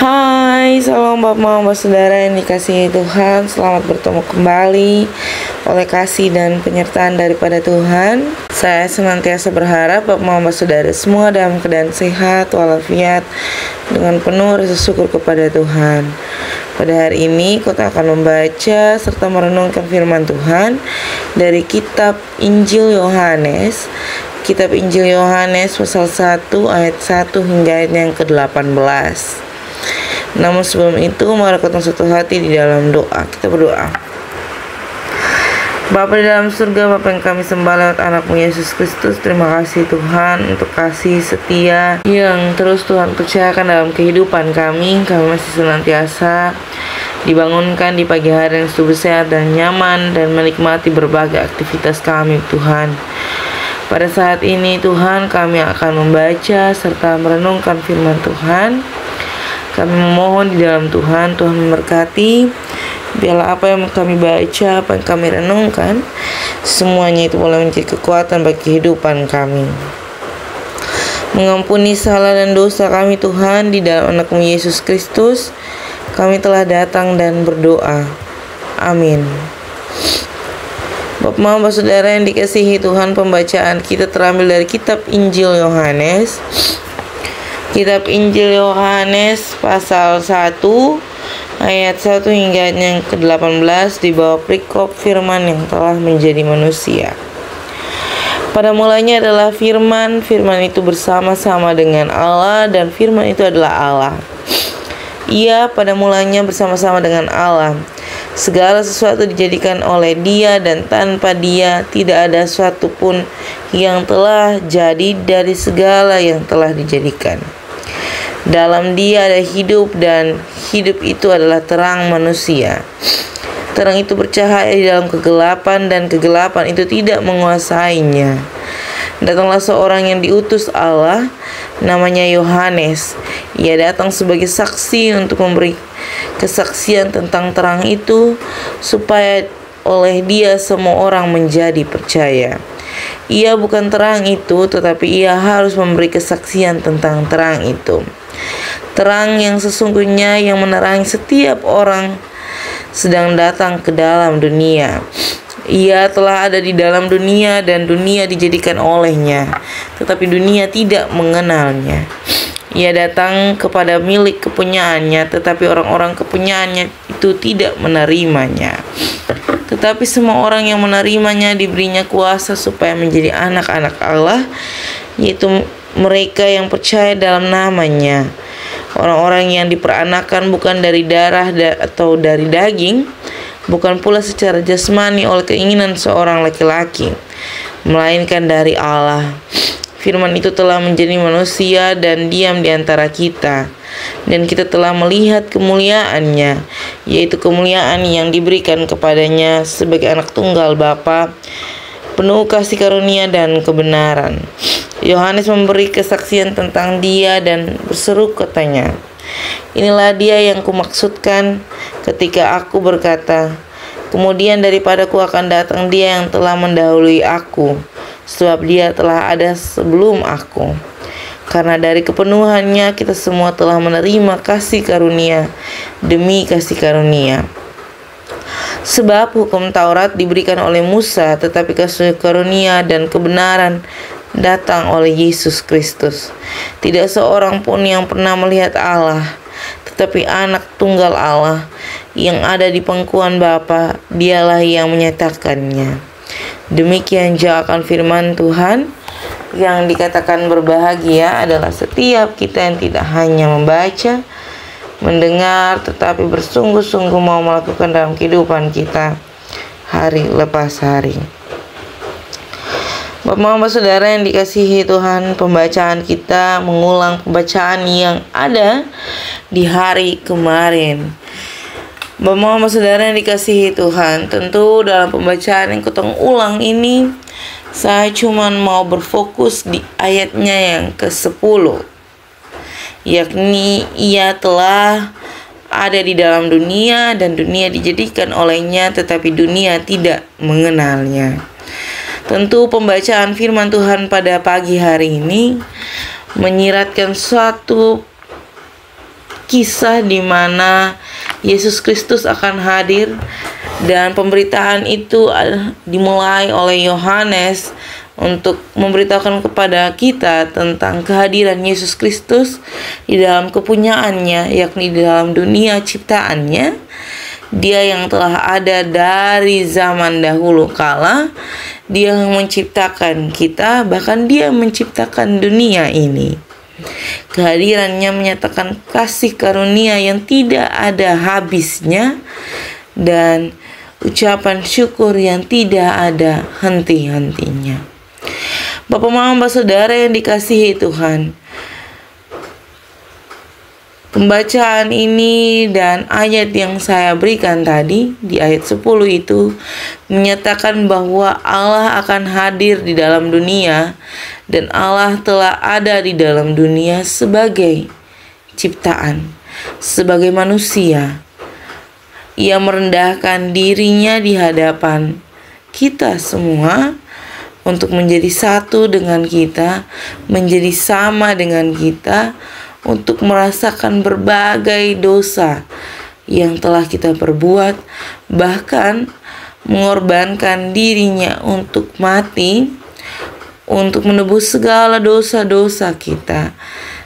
Hai, salam Bapak Saudara yang dikasihi Tuhan. Selamat bertemu kembali oleh kasih dan penyertaan daripada Tuhan. Saya senantiasa berharap Bapak Saudara semua dalam keadaan sehat walafiat dengan penuh rasa syukur kepada Tuhan. Pada hari ini kita akan membaca serta merenungkan firman Tuhan dari kitab Injil Yohanes. Kitab Injil Yohanes pasal 1 ayat 1 hingga ayat yang ke-18. Namun sebelum itu, mari kita satu hati di dalam doa. Kita berdoa. Bapa di dalam surga, Bapa yang kami sembah lewat anakmu Yesus Kristus, terima kasih Tuhan untuk kasih setia yang terus Tuhan percayakan dalam kehidupan kami. Kami masih senantiasa dibangunkan di pagi hari yang sungguh sehat dan nyaman dan menikmati berbagai aktivitas kami Tuhan. Pada saat ini Tuhan, kami akan membaca serta merenungkan firman Tuhan. Kami memohon di dalam Tuhan memberkati. Biarlah apa yang kami baca, apa yang kami renungkan, semuanya itu boleh menjadi kekuatan bagi kehidupan kami. Mengampuni salah dan dosa kami Tuhan, di dalam anakmu Yesus Kristus kami telah datang dan berdoa. Amin. Bapak Saudara yang dikasihi Tuhan, pembacaan kita terambil dari kitab Injil Yohanes. Kitab Injil Yohanes pasal 1 ayat 1 hingga yang ke-18 di bawah perikop firman yang telah menjadi manusia. Pada mulanya adalah firman, firman itu bersama-sama dengan Allah dan firman itu adalah Allah. Ia pada mulanya bersama-sama dengan Allah. Segala sesuatu dijadikan oleh Dia dan tanpa Dia tidak ada suatu pun yang telah jadi dari segala yang telah dijadikan. Dalam Dia ada hidup dan hidup itu adalah terang manusia. Terang itu bercahaya di dalam kegelapan dan kegelapan itu tidak menguasainya. Datanglah seorang yang diutus Allah, namanya Yohanes. Ia datang sebagai saksi untuk memberi kesaksian tentang terang itu, supaya oleh Dia semua orang menjadi percaya. Ia bukan terang itu, tetapi ia harus memberi kesaksian tentang terang itu. Terang yang sesungguhnya yang menerangi setiap orang sedang datang ke dalam dunia. Ia telah ada di dalam dunia dan dunia dijadikan olehnya, tetapi dunia tidak mengenalnya. Ia datang kepada milik kepunyaannya, tetapi orang-orang kepunyaannya itu tidak menerimanya. Tetapi semua orang yang menerimanya diberinya kuasa supaya menjadi anak-anak Allah, yaitu mereka yang percaya dalam namanya. Orang-orang yang diperanakan bukan dari darah atau dari daging, bukan pula secara jasmani oleh keinginan seorang laki-laki, melainkan dari Allah. Firman itu telah menjadi manusia dan diam di antara kita, dan kita telah melihat kemuliaannya, yaitu kemuliaan yang diberikan kepadanya sebagai anak tunggal Bapa, penuh kasih karunia dan kebenaran. Yohanes memberi kesaksian tentang Dia dan berseru katanya, "Inilah Dia yang kumaksudkan ketika aku berkata, kemudian daripadaku akan datang Dia yang telah mendahului aku, sebab Dia telah ada sebelum aku." Karena dari kepenuhannya kita semua telah menerima kasih karunia demi kasih karunia. Sebab hukum Taurat diberikan oleh Musa, tetapi kasih karunia dan kebenaran datang oleh Yesus Kristus. Tidak seorang pun yang pernah melihat Allah, tetapi anak tunggal Allah yang ada di pangkuan Bapa, Dialah yang menyatakannya. Demikian jawaban firman Tuhan. Yang dikatakan berbahagia adalah setiap kita yang tidak hanya membaca, mendengar, tetapi bersungguh-sungguh mau melakukan dalam kehidupan kita hari lepas hari. Bapak Saudara yang dikasihi Tuhan, pembacaan kita mengulang pembacaan yang ada di hari kemarin. Bapak Saudara yang dikasihi Tuhan, tentu dalam pembacaan yang kita ulang ini, saya cuma mau berfokus di ayatnya yang ke-10, yakni Ia telah ada di dalam dunia dan dunia dijadikan olehnya, tetapi dunia tidak mengenalnya. Tentu pembacaan firman Tuhan pada pagi hari ini menyiratkan suatu kisah di mana Yesus Kristus akan hadir, dan pemberitaan itu dimulai oleh Yohanes untuk memberitakan kepada kita tentang kehadiran Yesus Kristus di dalam kepunyaannya, yakni di dalam dunia ciptaannya. Dia yang telah ada dari zaman dahulu kala. Dia yang menciptakan kita, bahkan Dia menciptakan dunia ini. Kehadirannya menyatakan kasih karunia yang tidak ada habisnya dan ucapan syukur yang tidak ada henti-hentinya. Bapak, Mama, Saudara yang dikasihi Tuhan, pembacaan ini dan ayat yang saya berikan tadi di ayat 10 itu menyatakan bahwa Allah akan hadir di dalam dunia, dan Allah telah ada di dalam dunia sebagai ciptaan, sebagai manusia. Ia merendahkan dirinya di hadapan kita semua untuk menjadi satu dengan kita, menjadi sama dengan kita, untuk merasakan berbagai dosa yang telah kita perbuat, bahkan mengorbankan dirinya untuk mati, untuk menebus segala dosa-dosa kita,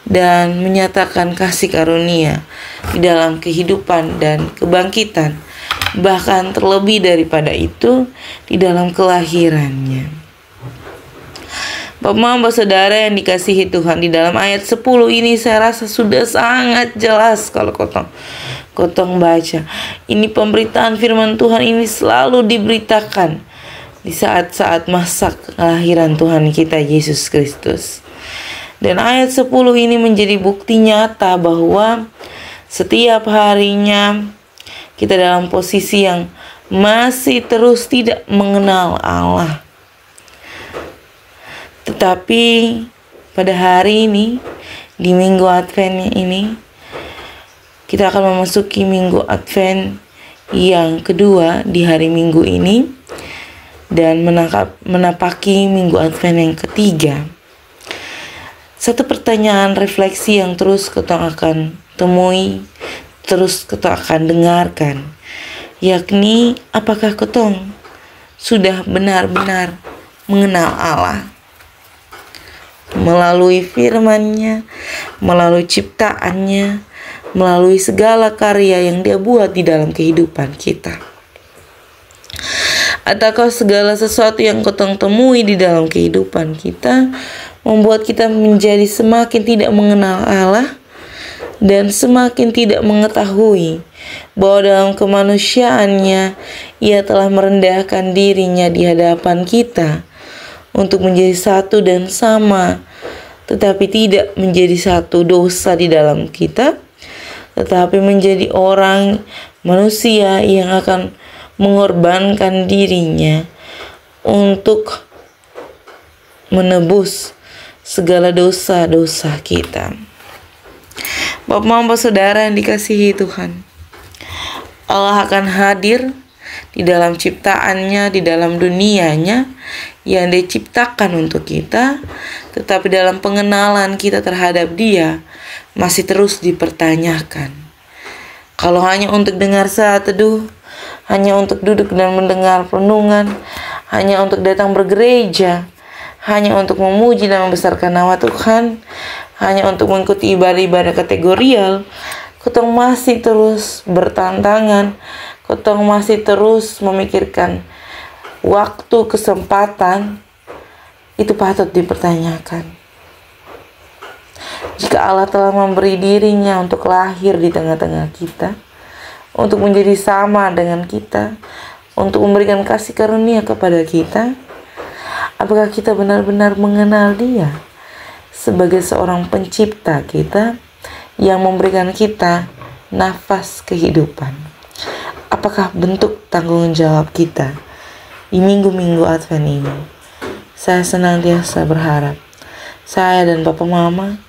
dan menyatakan kasih karunia di dalam kehidupan dan kebangkitan, bahkan terlebih daripada itu di dalam kelahirannya. Bapak, Mama, Saudara yang dikasihi Tuhan, di dalam ayat 10 ini saya rasa sudah sangat jelas kalau Kotong baca. Ini pemberitaan firman Tuhan ini selalu diberitakan di saat-saat masa kelahiran Tuhan kita Yesus Kristus. Dan ayat 10 ini menjadi bukti nyata bahwa setiap harinya kita dalam posisi yang masih terus tidak mengenal Allah. Tetapi pada hari ini, di Minggu Advent ini, kita akan memasuki Minggu Advent yang kedua di hari Minggu ini, dan menapaki Minggu Advent yang ketiga. Satu pertanyaan refleksi yang terus kita akan temui, terus kita akan dengarkan, yakni apakah kita sudah benar-benar mengenal Allah melalui firman-Nya, melalui ciptaannya, melalui segala karya yang Dia buat di dalam kehidupan kita? Ataukah segala sesuatu yang kita temui di dalam kehidupan kita membuat kita menjadi semakin tidak mengenal Allah dan semakin tidak mengetahui bahwa dalam kemanusiaannya Ia telah merendahkan dirinya di hadapan kita untuk menjadi satu dan sama, tetapi tidak menjadi satu dosa di dalam kita, tetapi menjadi orang manusia yang akan mengorbankan dirinya untuk menebus segala dosa-dosa kita. Bapak, Mama, Saudara yang dikasihi Tuhan, Allah akan hadir di dalam ciptaannya, di dalam dunianya yang Dia ciptakan untuk kita, tetapi dalam pengenalan kita terhadap Dia masih terus dipertanyakan. Kalau hanya untuk dengar saat teduh, hanya untuk duduk dan mendengar renungan, hanya untuk datang bergereja, hanya untuk memuji dan membesarkan nama Tuhan, hanya untuk mengikuti ibadah-ibadah kategorial, kita masih terus bertantangan, kita masih terus memikirkan waktu, kesempatan, itu patut dipertanyakan. Jika Allah telah memberi dirinya untuk lahir di tengah-tengah kita, untuk menjadi sama dengan kita, untuk memberikan kasih karunia kepada kita, apakah kita benar-benar mengenal Dia sebagai seorang pencipta kita yang memberikan kita nafas kehidupan? Apakah bentuk tanggung jawab kita di minggu-minggu Advent ini? Saya senantiasa berharap saya dan Papa Mama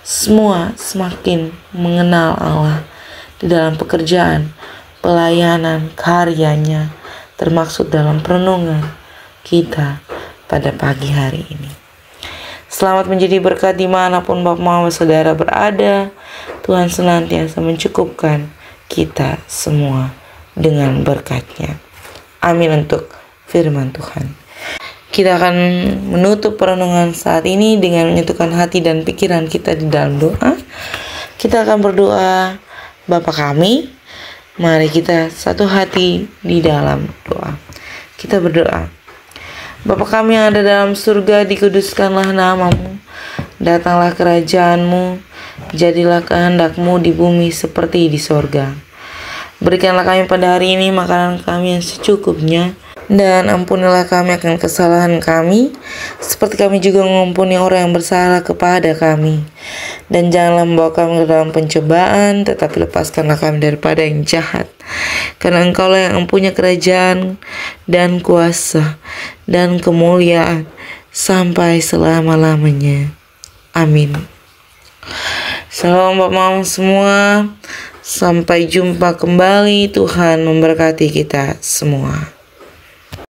semua semakin mengenal Allah di dalam pekerjaan, pelayanan, karyanya, termaksud dalam perenungan kita pada pagi hari ini. Selamat menjadi berkat dimanapun Bapak Mama Saudara berada. Tuhan senantiasa mencukupkan kita semua dengan berkat-Nya. Amin untuk firman Tuhan. Kita akan menutup perenungan saat ini dengan menyatukan hati dan pikiran kita di dalam doa. Kita akan berdoa, Bapa kami, mari kita satu hati di dalam doa. Kita berdoa. Bapa kami yang ada dalam surga, dikuduskanlah namamu. Datanglah kerajaan-Mu, jadilah kehendak-Mu di bumi seperti di sorga. Berikanlah kami pada hari ini makanan kami yang secukupnya, dan ampunilah kami akan kesalahan kami, seperti kami juga mengampuni orang yang bersalah kepada kami. Dan janganlah membawa kami ke dalam pencobaan, tetapi lepaskanlah kami daripada yang jahat. Karena Engkaulah yang mempunyai kerajaan dan kuasa dan kemuliaan sampai selama-lamanya. Amin. Shalom Bapak Mama semua. Sampai jumpa kembali. Tuhan memberkati kita semua.